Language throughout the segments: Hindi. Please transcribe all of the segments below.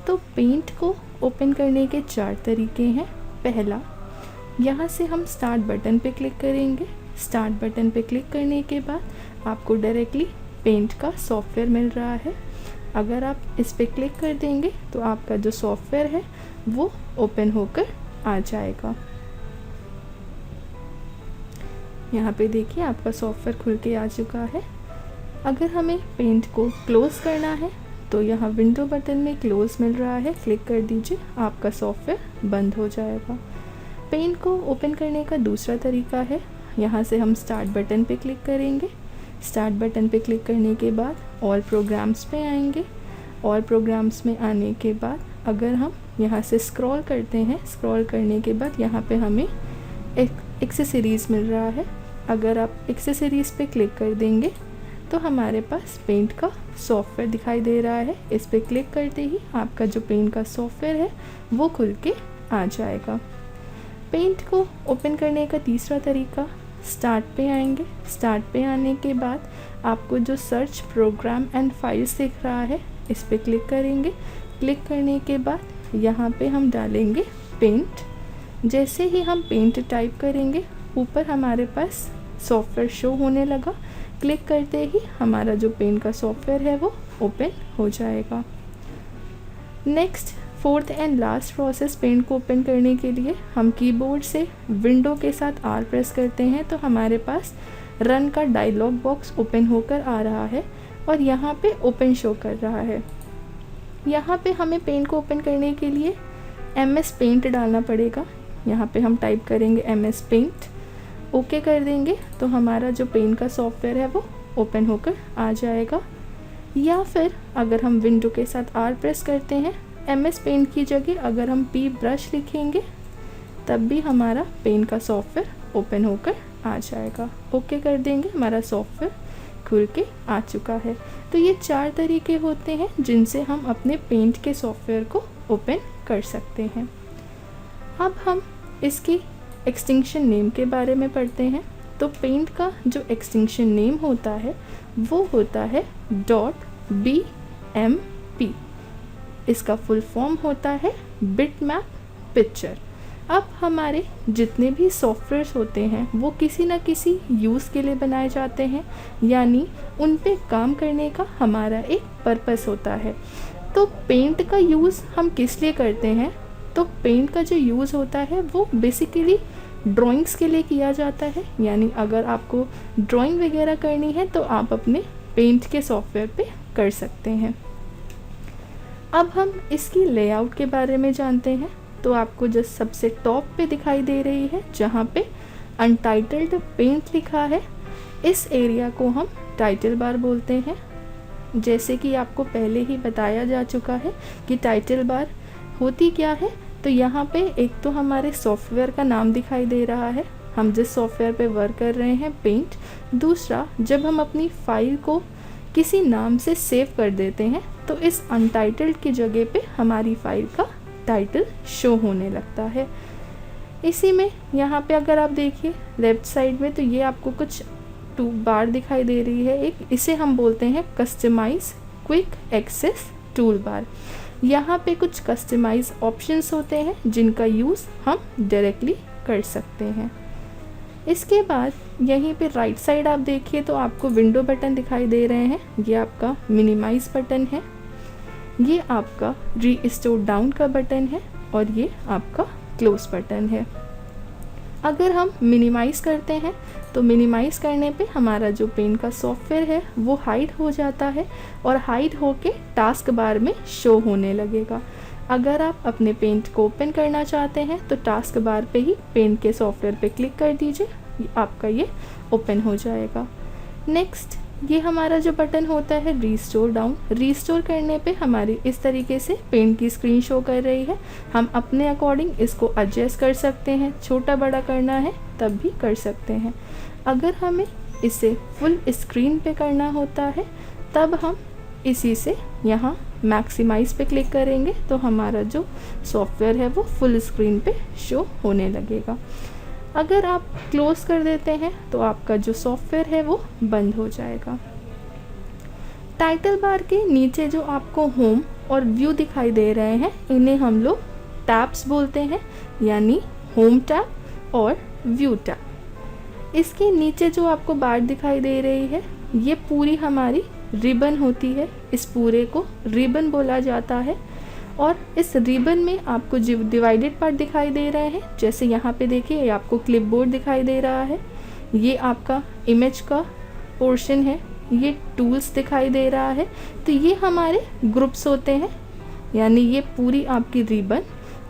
तो पेंट को ओपन करने के 4 तरीके हैं। पहला, यहाँ से हम स्टार्ट बटन पे क्लिक करेंगे। स्टार्ट बटन पे क्लिक करने के बाद आपको डायरेक्टली पेंट का सॉफ्टवेयर मिल रहा है। अगर आप इस पे क्लिक कर देंगे तो आपका जो सॉफ्टवेयर है वो ओपन होकर आ जाएगा। यहाँ पे देखिए आपका सॉफ्टवेयर खुल के आ चुका है। अगर हमें पेंट को क्लोज़ करना है तो यहाँ विंडो बटन में क्लोज़ मिल रहा है, क्लिक कर दीजिए, आपका सॉफ्टवेयर बंद हो जाएगा। पेंट को ओपन करने का दूसरा तरीका है, यहाँ से हम स्टार्ट बटन पे क्लिक करेंगे। स्टार्ट बटन पे क्लिक करने के बाद ऑल प्रोग्राम्स पे आएंगे। ऑल प्रोग्राम्स में आने के बाद अगर हम यहाँ से स्क्रॉल करते हैं, स्क्रॉल करने के बाद यहाँ पे हमें एक एक्सेसरीज़ मिल रहा है। अगर आप एक्सेसरीज़ पे क्लिक कर देंगे तो हमारे पास पेंट का सॉफ्टवेयर दिखाई दे रहा है। इस पे क्लिक करते ही आपका जो पेंट का सॉफ्टवेयर है वो खुल के आ जाएगा। पेंट को ओपन करने का तीसरा तरीका, स्टार्ट पे आएंगे। स्टार्ट पे आने के बाद आपको जो सर्च प्रोग्राम एंड फाइल्स दिख रहा है इस पे क्लिक करेंगे। क्लिक करने के बाद यहाँ पे हम डालेंगे पेंट। जैसे ही हम पेंट टाइप करेंगे ऊपर हमारे पास सॉफ्टवेयर शो होने लगा। क्लिक करते ही हमारा जो पेंट का सॉफ्टवेयर है वो ओपन हो जाएगा। Next, fourth and last process, paint को ओपन करने के लिए हम कीबोर्ड से विंडो के साथ R प्रेस करते हैं तो हमारे पास रन का डायलॉग बॉक्स ओपन होकर आ रहा है और यहाँ पे ओपन शो कर रहा है। यहाँ पे हमें पेंट को ओपन करने के लिए MS पेंट डालना पड़ेगा। यहाँ पे हम टाइप करेंगे MS पेंट, ओके कर देंगे तो हमारा जो पेंट का सॉफ्टवेयर है वो ओपन होकर आ जाएगा। या फिर अगर हम विंडो के साथ R प्रेस करते हैं, MS पेंट की जगह अगर हम P ब्रश लिखेंगे तब भी हमारा पेंट का सॉफ्टवेयर ओपन होकर आ जाएगा। ओके कर देंगे, हमारा सॉफ्टवेयर खुल के आ चुका है। तो ये 4 तरीके होते हैं जिनसे हम अपने पेंट के सॉफ्टवेयर को ओपन कर सकते हैं। अब हम इसकी एक्सटेंशन नेम के बारे में पढ़ते हैं। तो पेंट का जो एक्सटेंशन नेम होता है वो होता है .bmp। इसका फुल फॉर्म होता है बिटमैप पिक्चर। अब हमारे जितने भी सॉफ्टवेयर्स होते हैं वो किसी न किसी यूज़ के लिए बनाए जाते हैं, यानी उन पे काम करने का हमारा एक पर्पस होता है। तो पेंट का यूज़ हम किस लिए करते हैं? तो पेंट का जो यूज़ होता है वो बेसिकली ड्राइंग्स के लिए किया जाता है, यानी अगर आपको ड्राइंग वगैरह करनी है तो आप अपने पेंट के सॉफ्टवेयर पे कर सकते हैं। अब हम इसकी लेआउट के बारे में जानते हैं। तो आपको जो सबसे टॉप पे दिखाई दे रही है जहाँ पे अनटाइटल्ड पेंट लिखा है, इस एरिया को हम टाइटल बार बोलते हैं। जैसे कि आपको पहले ही बताया जा चुका है कि टाइटल बार होती क्या है। तो यहाँ पे एक तो हमारे सॉफ्टवेयर का नाम दिखाई दे रहा है, हम जिस सॉफ्टवेयर पे वर्क कर रहे हैं पेंट। दूसरा, जब हम अपनी फाइल को किसी नाम से सेव कर देते हैं तो इस अनटाइटल्ड की जगह पे हमारी फाइल का टाइटल शो होने लगता है। इसी में यहाँ पे अगर आप देखिए लेफ़्ट साइड में तो ये आपको कुछ बार दिखाई दे रही है एक, इसे हम बोलते हैं customize quick access toolbar. यहाँ पे कुछ कस्टमाइज ऑप्शंस होते हैं जिनका यूज़ हम डायरेक्टली कर सकते हैं। इसके बाद यहीं पे राइट साइड आप देखिए तो आपको विंडो बटन दिखाई दे रहे हैं। ये आपका मिनिमाइज बटन है, ये आपका रीस्टोर डाउन का बटन है और ये आपका क्लोज बटन है। अगर हम मिनिमाइज़ करते हैं तो मिनिमाइज़ करने पे हमारा जो पेंट का सॉफ्टवेयर है वो हाइड हो जाता है और हाइड होके टास्क बार में शो होने लगेगा। अगर आप अपने पेंट को ओपन करना चाहते हैं तो टास्क बार पे ही पेंट के सॉफ्टवेयर पे क्लिक कर दीजिए, आपका ये ओपन हो जाएगा। नेक्स्ट, ये हमारा जो बटन होता है रीस्टोर डाउन, रीस्टोर करने पे हमारी इस तरीके से पेंट की स्क्रीन शो कर रही है। हम अपने अकॉर्डिंग इसको एडजस्ट कर सकते हैं, छोटा बड़ा करना है तब भी कर सकते हैं। अगर हमें इसे फुल स्क्रीन पे करना होता है तब हम इसी से यहाँ मैक्सिमाइज़ पे क्लिक करेंगे तो हमारा जो सॉफ्टवेयर है वो फुल स्क्रीन पे शो होने लगेगा। अगर आप क्लोज़ कर देते हैं तो आपका जो सॉफ्टवेयर है वो बंद हो जाएगा। टाइटल बार के नीचे जो आपको होम और व्यू दिखाई दे रहे हैं, इन्हें हम लोग टैब्स बोलते हैं, यानी होम टैब और व्यू टैब। इसके नीचे जो आपको बार दिखाई दे रही है, ये पूरी हमारी रिबन होती है। इस पूरे को रिबन बोला जाता है। और इस रिबन में आपको जो डिवाइडेड पार्ट दिखाई दे रहे हैं, जैसे यहाँ पे देखिए, ये आपको क्लिपबोर्ड दिखाई दे रहा है, ये आपका इमेज का पोर्शन है, ये टूल्स दिखाई दे रहा है। तो ये हमारे ग्रुप्स होते हैं, यानी ये पूरी आपकी रिबन।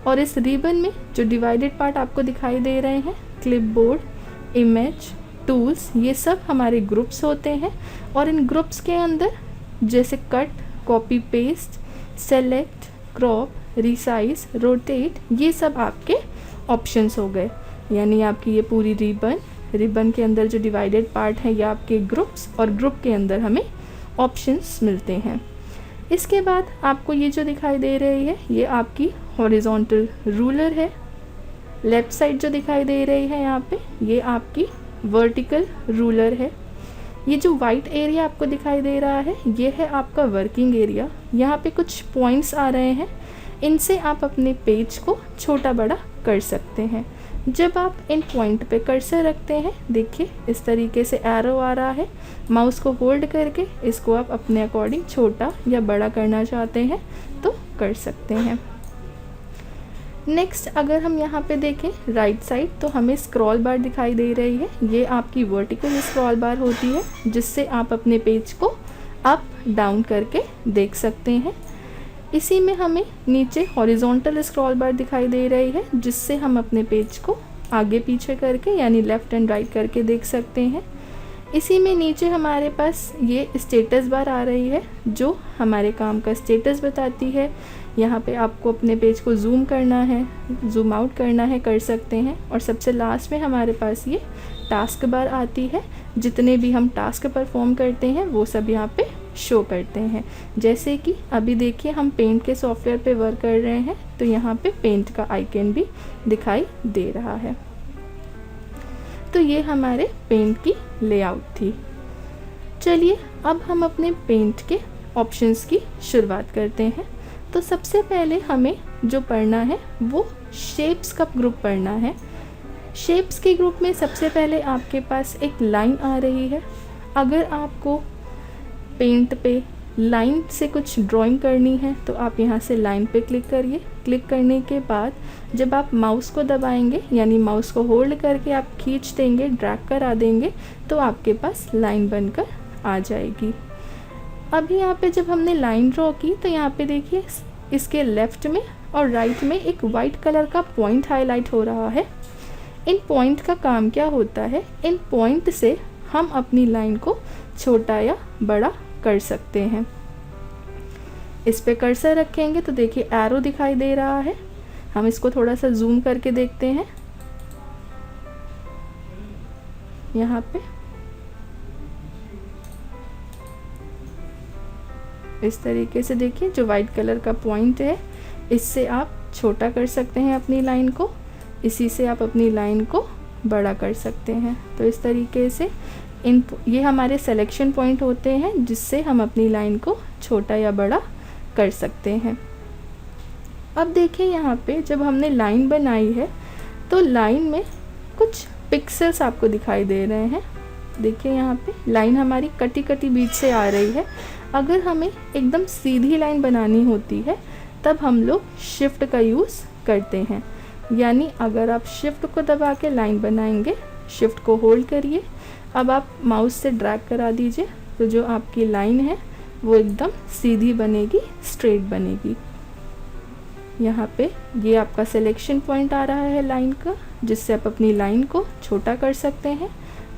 और इस रिबन में जो डिवाइडेड पार्ट आपको दिखाई दे रहे हैं, क्लिपबोर्ड, इमेज, टूल्स, ये सब हमारे ग्रुप्स होते हैं। और इन ग्रुप्स के अंदर जैसे cut, copy paste, select, crop, resize, rotate, ये सब आपके ऑप्शंस हो गए। यानी आपकी ये पूरी रिबन के अंदर जो डिवाइडेड पार्ट है, ये आपके ग्रुप्स, और ग्रुप के अंदर हमें ऑप्शंस मिलते हैं। इसके बाद आपको ये जो दिखाई दे रही है, ये आपकी हॉरिजॉन्टल रूलर है। लेफ़्ट साइड जो दिखाई दे रही है यहाँ पे, ये आपकी वर्टिकल रूलर है। ये जो वाइट एरिया आपको दिखाई दे रहा है, ये है आपका वर्किंग एरिया। यहाँ पे कुछ पॉइंट्स आ रहे हैं, इनसे आप अपने पेज को छोटा बड़ा कर सकते हैं। जब आप इन पॉइंट पे कर्सर रखते हैं, देखिए इस तरीके से एरो आ रहा है। माउस को होल्ड करके इसको आप अपने अकॉर्डिंग छोटा या बड़ा करना चाहते हैं तो कर सकते हैं। नेक्स्ट अगर हम यहाँ पे देखें राइट साइड, तो हमें स्क्रॉल बार दिखाई दे रही है। ये आपकी वर्टिकल स्क्रॉल बार होती है, जिससे आप अपने पेज को अप डाउन करके देख सकते हैं। इसी में हमें नीचे हॉरिजॉन्टल स्क्रॉल बार दिखाई दे रही है, जिससे हम अपने पेज को आगे पीछे करके, यानी लेफ़्ट एंड राइट करके देख सकते हैं। इसी में नीचे हमारे पास ये स्टेटस बार आ रही है, जो हमारे काम का स्टेटस बताती है। यहाँ पे आपको अपने पेज को जूम करना है, जूम आउट करना है, कर सकते हैं। और सबसे लास्ट में हमारे पास ये टास्क बार आती है। जितने भी हम टास्क परफॉर्म करते हैं वो सब यहाँ पे शो करते हैं। जैसे कि अभी देखिए हम पेंट के सॉफ्टवेयर पे वर्क कर रहे हैं, तो यहाँ पे पेंट का आइकन भी दिखाई दे रहा है। तो ये हमारे पेंट की लेआउट थी। चलिए अब हम अपने पेंट के ऑप्शंस की शुरुआत करते हैं। तो सबसे पहले हमें जो पढ़ना है वो शेप्स का ग्रुप पढ़ना है। शेप्स के ग्रुप में सबसे पहले आपके पास एक लाइन आ रही है। अगर आपको पेंट पे लाइन से कुछ ड्राइंग करनी है तो आप यहाँ से लाइन पे क्लिक करिए। क्लिक करने के बाद जब आप माउस को दबाएंगे, यानी माउस को होल्ड करके आप खींच देंगे, ड्रैग करा देंगे, तो आपके पास लाइन बनकर आ जाएगी। अभी यहाँ पे जब हमने लाइन ड्रॉ की, तो यहाँ पे देखिए इसके लेफ़्ट में और राइट में एक वाइट कलर का पॉइंट हाईलाइट हो रहा है। इन पॉइंट का काम क्या होता है, इन पॉइंट से हम अपनी लाइन को छोटा या बड़ा कर सकते हैं। इस पे कर्सर रखेंगे तो देखिए एरो दिखाई दे रहा है। हम इसको थोड़ा सा जूम करके देखते हैं। यहाँ पे इस तरीके से देखिए जो वाइट कलर का पॉइंट है, इससे आप छोटा कर सकते हैं अपनी लाइन को, इसी से आप अपनी लाइन को बड़ा कर सकते हैं। तो इस तरीके से ये हमारे सिलेक्शन पॉइंट होते हैं, जिससे हम अपनी लाइन को छोटा या बड़ा कर सकते हैं। अब देखिए यहाँ पे जब हमने लाइन बनाई है, तो लाइन में कुछ पिक्सेल्स आपको दिखाई दे रहे हैं। देखिए यहाँ पे लाइन हमारी कटी कटी बीच से आ रही है। अगर हमें एकदम सीधी लाइन बनानी होती है, तब हम लोग शिफ्ट का यूज़ करते हैं। यानी अगर आप शिफ्ट को दबा के लाइन बनाएंगे, शिफ्ट को होल्ड करिए, अब आप माउस से ड्रैग करा दीजिए, तो जो आपकी लाइन है वो एकदम सीधी बनेगी, स्ट्रेट बनेगी। यहाँ पे ये आपका सिलेक्शन पॉइंट आ रहा है लाइन का, जिससे आप अपनी लाइन को छोटा कर सकते हैं।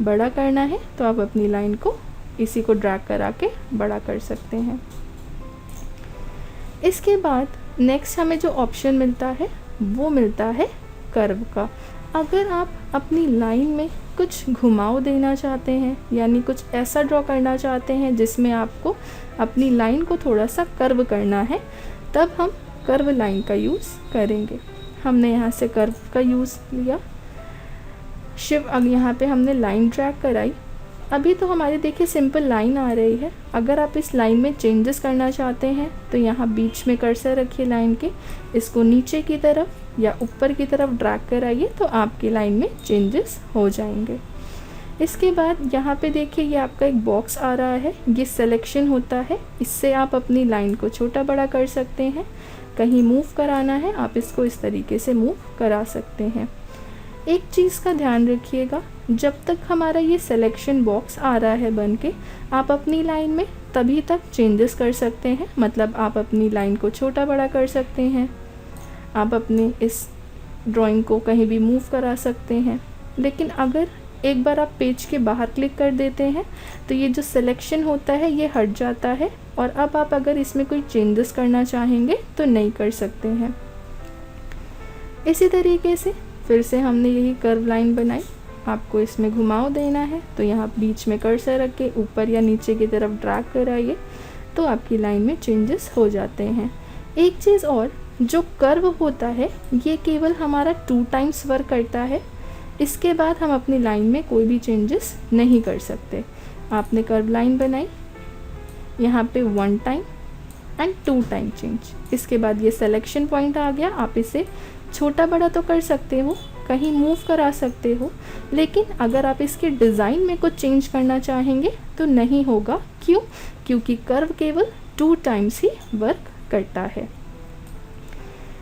बड़ा करना है तो आप अपनी लाइन को इसी को ड्रैग करा के बड़ा कर सकते हैं। इसके बाद नेक्स्ट हमें जो ऑप्शन मिलता है वो मिलता है कर्व का। अगर आप अपनी लाइन में कुछ घुमाव देना चाहते हैं, यानी कुछ ऐसा ड्रॉ करना चाहते हैं जिसमें आपको अपनी लाइन को थोड़ा सा कर्व करना है, तब हम कर्व लाइन का यूज़ करेंगे। हमने यहाँ से कर्व का यूज़ लिया। अब यहाँ पे हमने लाइन ड्रैग कराई, अभी तो हमारी देखिए सिंपल लाइन आ रही है। अगर आप इस लाइन में चेंजेस करना चाहते हैं तो यहाँ बीच में कर्सर रखिए लाइन के, इसको नीचे की तरफ या ऊपर की तरफ ड्रैग कराइए तो आपकी लाइन में चेंजेस हो जाएंगे। इसके बाद यहाँ पे देखिए ये आपका एक बॉक्स आ रहा है, ये सिलेक्शन होता है, इससे आप अपनी लाइन को छोटा बड़ा कर सकते हैं। कहीं मूव कराना है आप इसको इस तरीके से मूव करा सकते हैं। एक चीज़ का ध्यान रखिएगा, जब तक हमारा ये सिलेक्शन बॉक्स आ रहा है बन के, आप अपनी लाइन में तभी तक चेंजेस कर सकते हैं, मतलब आप अपनी लाइन को छोटा बड़ा कर सकते हैं, आप अपने इस ड्राइंग को कहीं भी मूव करा सकते हैं। लेकिन अगर एक बार आप पेज के बाहर क्लिक कर देते हैं तो ये जो सिलेक्शन होता है ये हट जाता है, और अब आप अगर इसमें कोई चेंजेस करना चाहेंगे तो नहीं कर सकते हैं। इसी तरीके से फिर से हमने यही कर्व लाइन बनाई, आपको इसमें घुमाव देना है तो यहाँ बीच में कर्सर रख के ऊपर या नीचे की तरफ ड्रैग कराइए तो आपकी लाइन में चेंजेस हो जाते हैं। एक चीज़ और, जो कर्व होता है ये केवल हमारा 2 टाइम्स वर्क करता है, इसके बाद हम अपनी लाइन में कोई भी चेंजेस नहीं कर सकते। आपने कर्व लाइन बनाई, यहाँ पे 1 टाइम एंड 2 टाइम चेंज, इसके बाद ये सिलेक्शन पॉइंट आ गया। आप इसे छोटा बड़ा तो कर सकते हो, कहीं मूव करा सकते हो, लेकिन अगर आप इसके डिज़ाइन में कुछ चेंज करना चाहेंगे तो नहीं होगा। क्यों? क्योंकि कर्व केवल 2 टाइम्स ही वर्क करता है।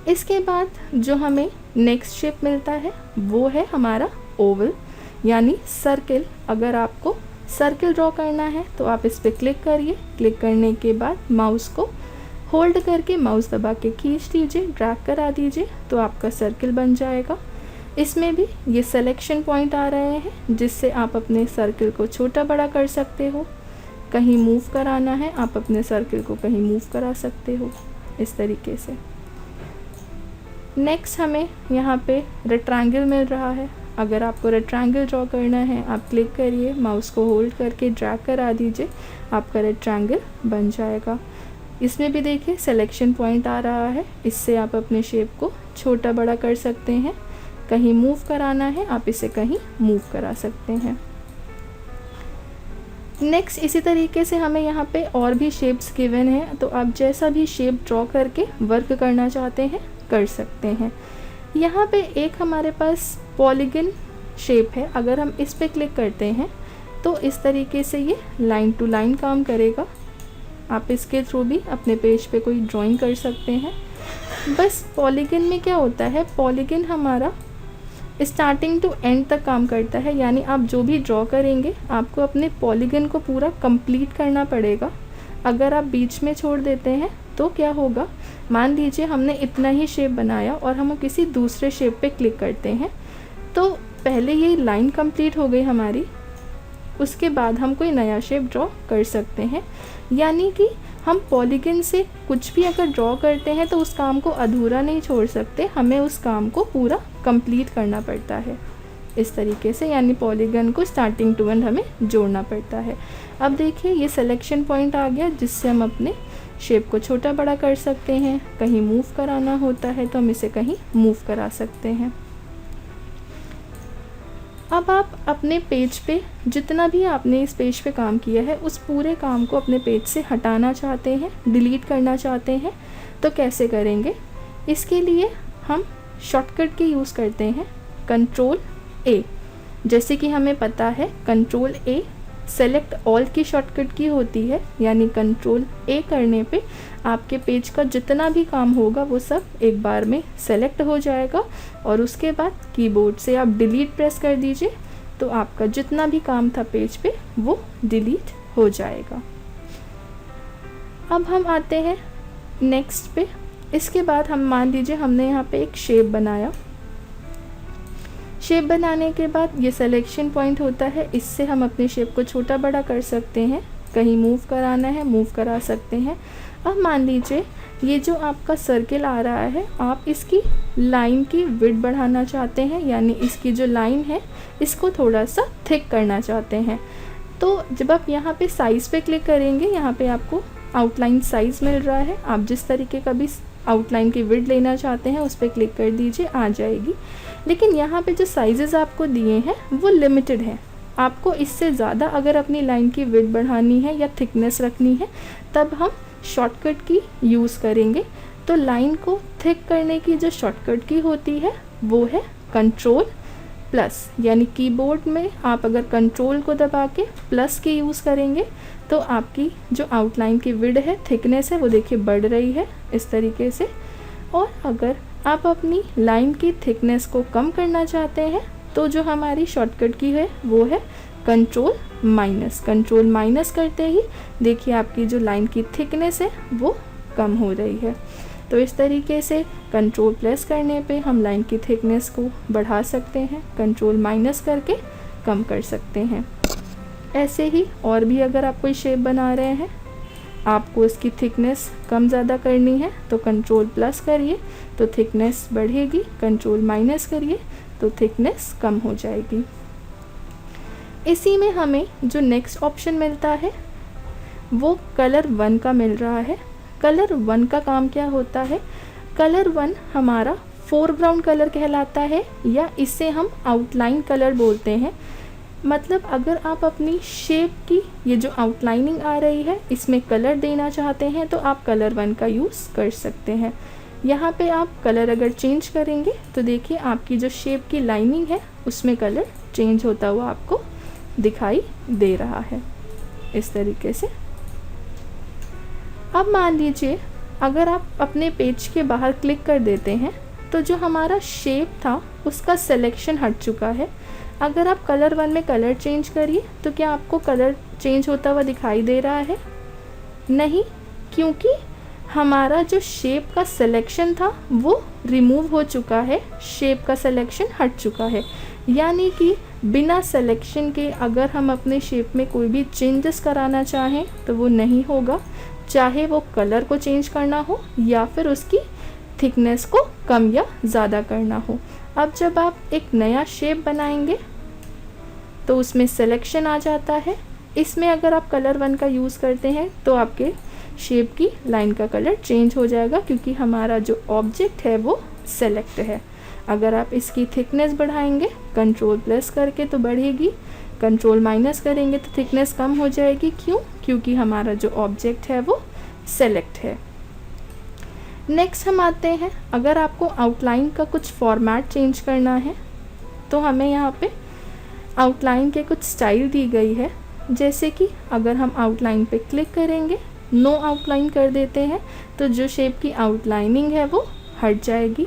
इसके बाद जो हमें नेक्स्ट शेप मिलता है वो है हमारा ओवल यानी सर्किल। अगर आपको सर्किल ड्रॉ करना है तो आप इस पर क्लिक करिए। क्लिक करने के बाद माउस को होल्ड करके माउस दबा के खींच दीजिए, ड्रैग करा दीजिए तो आपका सर्किल बन जाएगा। इसमें भी ये सिलेक्शन पॉइंट आ रहे हैं जिससे आप अपने सर्किल को छोटा बड़ा कर सकते हो। कहीं मूव कराना है आप अपने सर्किल को कहीं मूव करा सकते हो इस तरीके से। नेक्स्ट हमें यहाँ पे रेक्टेंगल मिल रहा है। अगर आपको रेक्टेंगल ड्रॉ करना है आप क्लिक करिए, माउस को होल्ड करके ड्रैग करा दीजिए, आपका रेक्टेंगल बन जाएगा। इसमें भी देखिए सिलेक्शन पॉइंट आ रहा है, इससे आप अपने शेप को छोटा बड़ा कर सकते हैं। कहीं मूव कराना है आप इसे कहीं मूव करा सकते हैं। नेक्स्ट इसी तरीके से हमें यहाँ पे और भी शेप्स गिवन हैं, तो आप जैसा भी शेप ड्रॉ करके वर्क करना चाहते हैं कर सकते हैं। यहाँ पे एक हमारे पास पॉलीगन शेप है, अगर हम इस पे क्लिक करते हैं तो इस तरीके से ये लाइन टू लाइन काम करेगा। आप इसके थ्रू भी अपने पेज पे कोई ड्राइंग कर सकते हैं। बस पॉलीगन में क्या होता है, पॉलीगन हमारा स्टार्टिंग टू एंड तक काम करता है, यानी आप जो भी ड्रॉ करेंगे आपको अपने पॉलीगन को पूरा कंप्लीट करना पड़ेगा। अगर आप बीच में छोड़ देते हैं तो क्या होगा, मान लीजिए हमने इतना ही शेप बनाया और हम किसी दूसरे शेप पे क्लिक करते हैं तो पहले ये लाइन कंप्लीट हो गई हमारी, उसके बाद हम कोई नया शेप ड्रॉ कर सकते हैं। यानी कि हम पॉलीगन से कुछ भी अगर ड्रॉ करते हैं तो उस काम को अधूरा नहीं छोड़ सकते, हमें उस काम को पूरा कंप्लीट करना पड़ता है इस तरीके से, यानी पॉलीगन को स्टार्टिंग टू एंड हमें जोड़ना पड़ता है। अब देखिए ये सिलेक्शन पॉइंट आ गया जिससे हम अपने शेप को छोटा बड़ा कर सकते हैं। कहीं मूव कराना होता है तो हम इसे कहीं मूव करा सकते हैं। अब आप अपने पेज पे जितना भी आपने इस पेज पे काम किया है उस पूरे काम को अपने पेज से हटाना चाहते हैं, डिलीट करना चाहते हैं तो कैसे करेंगे। इसके लिए हम शॉर्टकट की यूज़ करते हैं कंट्रोल ए। जैसे कि हमें पता है कंट्रोल ए सेलेक्ट ऑल की शॉर्टकट की होती है, यानी कंट्रोल ए करने पे आपके पेज का जितना भी काम होगा वो सब एक बार में सेलेक्ट हो जाएगा और उसके बाद कीबोर्ड से आप डिलीट प्रेस कर दीजिए तो आपका जितना भी काम था पेज पे वो डिलीट हो जाएगा। अब हम आते हैं नेक्स्ट पे। इसके बाद हम मान लीजिए हमने यहाँ पे एक शेप बनाया। शेप बनाने के बाद ये सिलेक्शन पॉइंट होता है, इससे हम अपने शेप को छोटा बड़ा कर सकते हैं। कहीं मूव कराना है मूव करा सकते हैं। अब मान लीजिए ये जो आपका सर्किल आ रहा है आप इसकी लाइन की विड्थ बढ़ाना चाहते हैं, यानी इसकी जो लाइन है इसको थोड़ा सा थिक करना चाहते हैं। तो जब आप यहाँ पे साइज़ पे क्लिक करेंगे यहाँ पे आपको आउटलाइन साइज़ मिल रहा है। आप जिस तरीके का भी आउटलाइन की विड्थ लेना चाहते हैं उस पर क्लिक कर दीजिए, आ जाएगी। लेकिन यहाँ पे जो साइजेस आपको दिए हैं वो लिमिटेड हैं। आपको इससे ज़्यादा अगर अपनी लाइन की विड्थ बढ़ानी है या थिकनेस रखनी है तब हम शॉर्टकट की यूज़ करेंगे। तो लाइन को थिक करने की जो शॉर्टकट की होती है वो है कंट्रोल प्लस, यानी कीबोर्ड में आप अगर कंट्रोल को दबा के प्लस की यूज़ करेंगे तो आपकी जो आउटलाइन की विड्थ है, थिकनेस है, वो देखिए बढ़ रही है इस तरीके से। और अगर आप अपनी लाइन की थिकनेस को कम करना चाहते हैं तो जो हमारी शॉर्टकट की है वो है कंट्रोल माइनस। कंट्रोल माइनस करते ही देखिए आपकी जो लाइन की थिकनेस है वो कम हो रही है। तो इस तरीके से कंट्रोल प्लस करने पे हम लाइन की थिकनेस को बढ़ा सकते हैं, कंट्रोल माइनस करके कम कर सकते हैं। ऐसे ही और भी अगर आप कोई शेप बना रहे हैं, आपको इसकी थिकनेस कम ज़्यादा करनी है तो कंट्रोल प्लस करिए तो थिकनेस बढ़ेगी, कंट्रोल माइनस करिए तो थिकनेस कम हो जाएगी। इसी में हमें जो नेक्स्ट ऑप्शन मिलता है वो कलर 1 का मिल रहा है। कलर 1 का काम क्या होता है? कलर 1 हमारा फोरग्राउंड कलर कहलाता है या इसे हम आउटलाइन कलर बोलते हैं। मतलब अगर आप अपनी शेप की ये जो आउटलाइनिंग आ रही है इसमें कलर देना चाहते हैं तो आप कलर 1 का यूज़ कर सकते हैं। यहाँ पे आप कलर अगर चेंज करेंगे तो देखिए आपकी जो शेप की लाइनिंग है उसमें कलर चेंज होता हुआ आपको दिखाई दे रहा है इस तरीके से। अब मान लीजिए अगर आप अपने पेज के बाहर क्लिक कर देते हैं तो जो हमारा शेप था उसका सिलेक्शन हट चुका है। अगर आप कलर 1 में कलर चेंज करिए तो क्या आपको कलर चेंज होता हुआ दिखाई दे रहा है? नहीं, क्योंकि हमारा जो शेप का सिलेक्शन था वो रिमूव हो चुका है, शेप का सिलेक्शन हट चुका है। यानी कि बिना सिलेक्शन के अगर हम अपने शेप में कोई भी चेंजेस कराना चाहें तो वो नहीं होगा, चाहे वो कलर को चेंज करना हो या फिर उसकी थिकनेस को कम या ज़्यादा करना हो। अब जब आप एक नया शेप बनाएंगे तो उसमें सिलेक्शन आ जाता है। इसमें अगर आप कलर 1 का यूज़ करते हैं तो आपके शेप की लाइन का कलर चेंज हो जाएगा क्योंकि हमारा जो ऑब्जेक्ट है वो सेलेक्ट है। अगर आप इसकी थिकनेस बढ़ाएंगे कंट्रोल प्लस करके तो बढ़ेगी, कंट्रोल माइनस करेंगे तो थिकनेस कम हो जाएगी। क्यों? क्योंकि हमारा जो ऑब्जेक्ट है वो सेलेक्ट है। नेक्स्ट हम आते हैं, अगर आपको आउटलाइन का कुछ फॉर्मेट चेंज करना है तो हमें यहाँ पे आउटलाइन के कुछ स्टाइल दी गई है। जैसे कि अगर हम आउटलाइन पे क्लिक करेंगे, नो आउटलाइन कर देते हैं तो जो शेप की आउटलाइनिंग है वो हट जाएगी।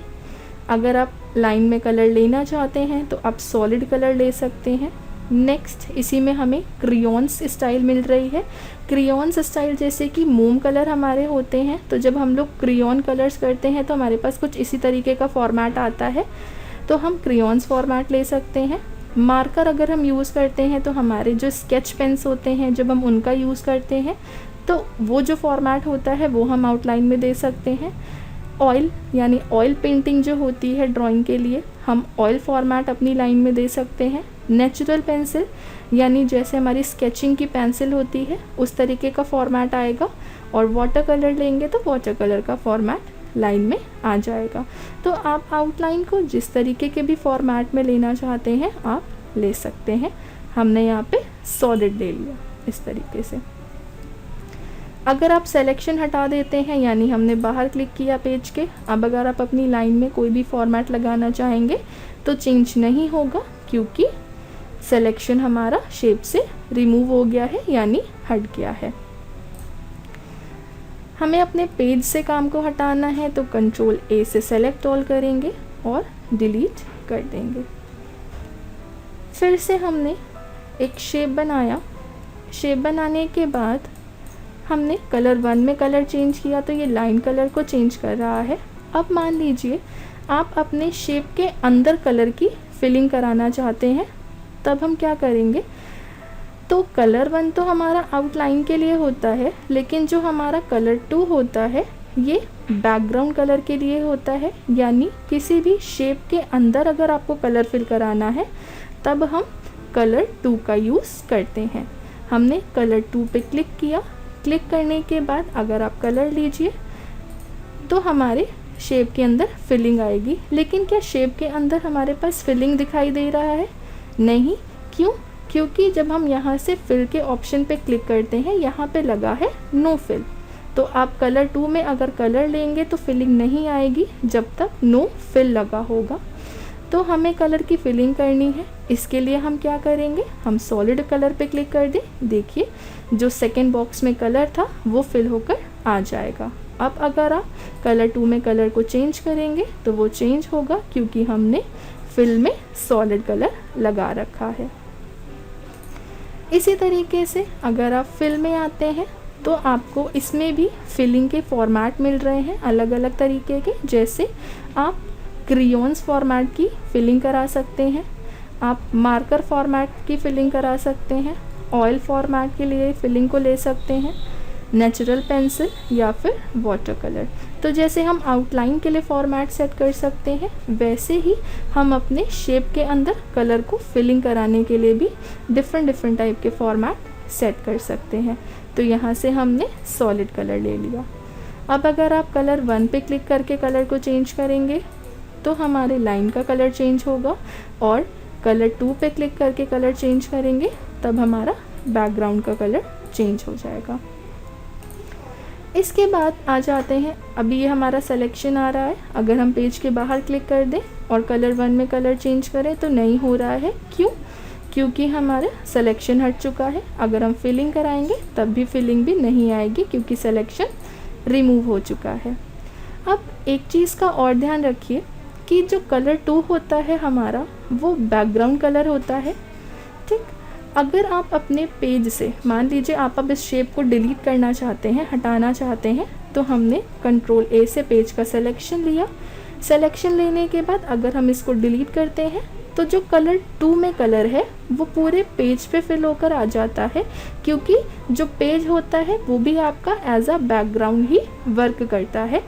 अगर आप लाइन में कलर लेना चाहते हैं तो आप सॉलिड कलर ले सकते हैं। नेक्स्ट इसी में हमें क्रियॉन्स स्टाइल मिल रही है। क्रियॉन्स स्टाइल जैसे कि मोम कलर हमारे होते हैं, तो जब हम लोग क्रियॉन कलर्स करते हैं तो हमारे पास कुछ इसी तरीके का फॉर्मेट आता है, तो हम क्रियॉन्स फॉर्मेट ले सकते हैं। मार्कर अगर हम यूज़ करते हैं तो हमारे जो स्केच पेन्स होते हैं जब हम उनका यूज़ करते हैं तो वो जो फॉर्मेट होता है वो हम आउटलाइन में दे सकते हैं। ऑयल यानी ऑयल पेंटिंग जो होती है ड्राइंग के लिए, हम ऑयल फॉर्मेट अपनी लाइन में दे सकते हैं। नेचुरल पेंसिल यानी जैसे हमारी स्केचिंग की पेंसिल होती है उस तरीके का फॉर्मेट आएगा, और वाटर कलर लेंगे तो वाटर कलर का फॉर्मेट लाइन में आ जाएगा। तो आप आउटलाइन को जिस तरीके के भी फॉर्मेट में लेना चाहते हैं आप ले सकते हैं। हमने यहाँ पे सॉलिड ले लिया इस तरीके से। अगर आप सिलेक्शन हटा देते हैं यानी हमने बाहर क्लिक किया पेज के, अब अगर आप अपनी लाइन में कोई भी फॉर्मेट लगाना चाहेंगे तो चेंज नहीं होगा क्योंकि सिलेक्शन हमारा शेप से रिमूव हो गया है यानी हट गया है। हमें अपने पेज से काम को हटाना है तो कंट्रोल ए से सेलेक्ट ऑल करेंगे और डिलीट कर देंगे। फिर से हमने एक शेप बनाया, शेप बनाने के बाद हमने कलर 1 में कलर चेंज किया तो ये लाइन कलर को चेंज कर रहा है। अब मान लीजिए आप अपने शेप के अंदर कलर की फिलिंग कराना चाहते हैं, तब हम क्या करेंगे, तो कलर 1 तो हमारा आउटलाइन के लिए होता है, लेकिन जो हमारा कलर 2 होता है ये बैकग्राउंड कलर के लिए होता है। यानी किसी भी शेप के अंदर अगर आपको कलर फिल कराना है तब हम कलर 2 का यूज़ करते हैं। हमने कलर 2 पे क्लिक किया, क्लिक करने के बाद अगर आप कलर लीजिए तो हमारे शेप के अंदर फिलिंग आएगी। लेकिन क्या शेप के अंदर हमारे पास फिलिंग दिखाई दे रहा है? नहीं। क्यों? क्योंकि जब हम यहाँ से फिल के ऑप्शन पे क्लिक करते हैं यहाँ पे लगा है नो फिल। तो आप कलर 2 में अगर कलर लेंगे तो फिलिंग नहीं आएगी जब तक नो फिल लगा होगा। तो हमें कलर की फिलिंग करनी है, इसके लिए हम क्या करेंगे, हम सॉलिड कलर पे क्लिक कर दें। देखिए जो सेकेंड बॉक्स में कलर था वो फिल होकर आ जाएगा। अब अगर आप कलर 2 में कलर को चेंज करेंगे तो वो चेंज होगा क्योंकि हमने फिल में सॉलिड कलर लगा रखा है। इसी तरीके से अगर आप फिल में आते हैं तो आपको इसमें भी फिलिंग के फॉर्मेट मिल रहे हैं अलग अलग तरीके के। जैसे आप क्रेयॉन्स फॉर्मेट की फिलिंग करा सकते हैं, आप मार्कर फॉर्मेट की फिलिंग करा सकते हैं, ऑयल फॉर्मेट के लिए फिलिंग को ले सकते हैं, नेचुरल पेंसिल या फिर वाटर कलर। तो जैसे हम आउटलाइन के लिए फॉर्मेट सेट कर सकते हैं वैसे ही हम अपने शेप के अंदर कलर को फिलिंग कराने के लिए भी डिफरेंट टाइप के फॉर्मेट सेट कर सकते हैं। तो यहाँ से हमने सॉलिड कलर ले लिया। अब अगर आप कलर 1 पे क्लिक करके कलर को चेंज करेंगे तो हमारे लाइन का कलर चेंज होगा, और कलर 2 पे क्लिक करके कलर चेंज करेंगे तब हमारा बैकग्राउंड का कलर चेंज हो जाएगा। इसके बाद आ जाते हैं, अभी ये हमारा सिलेक्शन आ रहा है। अगर हम पेज के बाहर क्लिक कर दें और कलर 1 में कलर चेंज करें तो नहीं हो रहा है। क्यों? क्योंकि हमारा सिलेक्शन हट चुका है। अगर हम फिलिंग कराएंगे तब भी फिलिंग भी नहीं आएगी क्योंकि सिलेक्शन रिमूव हो चुका है। अब एक चीज़ का और ध्यान रखिए कि जो कलर 2 होता है हमारा वो बैकग्राउंड कलर होता है, ठीक। अगर आप अपने पेज से, मान लीजिए आप अब इस शेप को डिलीट करना चाहते हैं, हटाना चाहते हैं, तो हमने कंट्रोल A से पेज का सिलेक्शन लिया। सिलेक्शन लेने के बाद अगर हम इसको डिलीट करते हैं तो जो कलर 2 में कलर है वो पूरे पेज पे फिल होकर आ जाता है, क्योंकि जो पेज होता है वो भी आपका एज अ बैकग्राउंड ही वर्क करता है।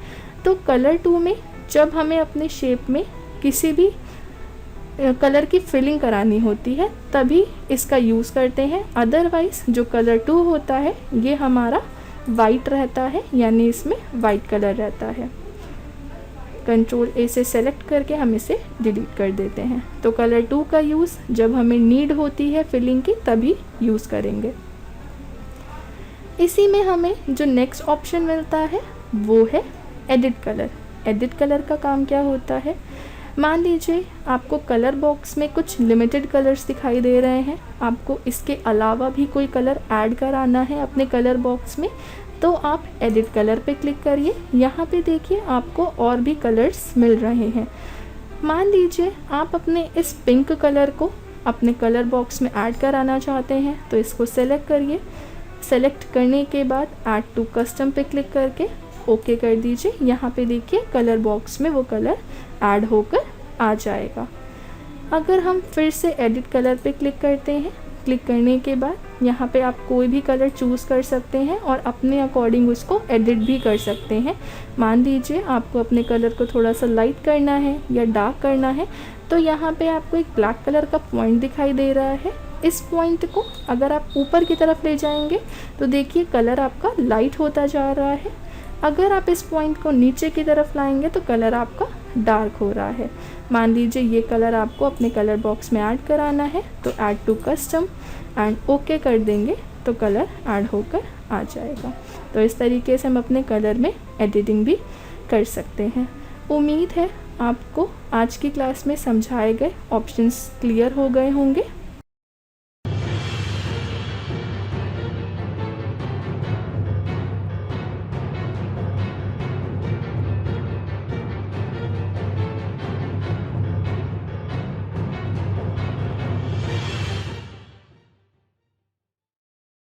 तो कलर 2 में जब हमें अपने शेप में किसी भी कलर की फिलिंग करानी होती है तभी इसका यूज़ करते हैं। अदरवाइज़ जो कलर 2 होता है ये हमारा वाइट रहता है, यानी इसमें वाइट कलर रहता है। कंट्रोल A से सेलेक्ट करके हम इसे डिलीट कर देते हैं। तो कलर 2 का यूज़ जब हमें नीड होती है फिलिंग की तभी यूज़ करेंगे। इसी में हमें जो नेक्स्ट ऑप्शन मिलता है वो है एडिट कलर। एडिट कलर का काम क्या होता है, मान लीजिए आपको कलर बॉक्स में कुछ लिमिटेड कलर्स दिखाई दे रहे हैं, आपको इसके अलावा भी कोई कलर ऐड कराना है अपने कलर बॉक्स में, तो आप एडिट कलर पे क्लिक करिए। यहाँ पे देखिए आपको और भी कलर्स मिल रहे हैं। मान लीजिए आप अपने इस पिंक कलर को अपने कलर बॉक्स में ऐड कराना चाहते हैं तो इसको सेलेक्ट करिए। सेलेक्ट करने के बाद ऐड टू कस्टम पे क्लिक करके ओके कर दीजिए। यहाँ पे देखिए कलर बॉक्स में वो कलर ऐड होकर आ जाएगा। अगर हम फिर से एडिट कलर पे क्लिक करते हैं, क्लिक करने के बाद यहाँ पे आप कोई भी कलर चूज़ कर सकते हैं और अपने अकॉर्डिंग उसको एडिट भी कर सकते हैं। मान लीजिए आपको अपने कलर को थोड़ा सा लाइट करना है या डार्क करना है, तो यहाँ पे आपको एक ब्लैक कलर का पॉइंट दिखाई दे रहा है। इस पॉइंट को अगर आप ऊपर की तरफ ले जाएंगे तो देखिए कलर आपका लाइट होता जा रहा है। अगर आप इस पॉइंट को नीचे की तरफ लाएंगे तो कलर आपका डार्क हो रहा है। मान लीजिए ये कलर आपको अपने कलर बॉक्स में ऐड कराना है तो add to custom and okay कर देंगे तो कलर ऐड होकर आ जाएगा। तो इस तरीके से हम अपने कलर में एडिटिंग भी कर सकते हैं। उम्मीद है आपको आज की क्लास में समझाए गए ऑप्शंस क्लियर हो गए होंगे।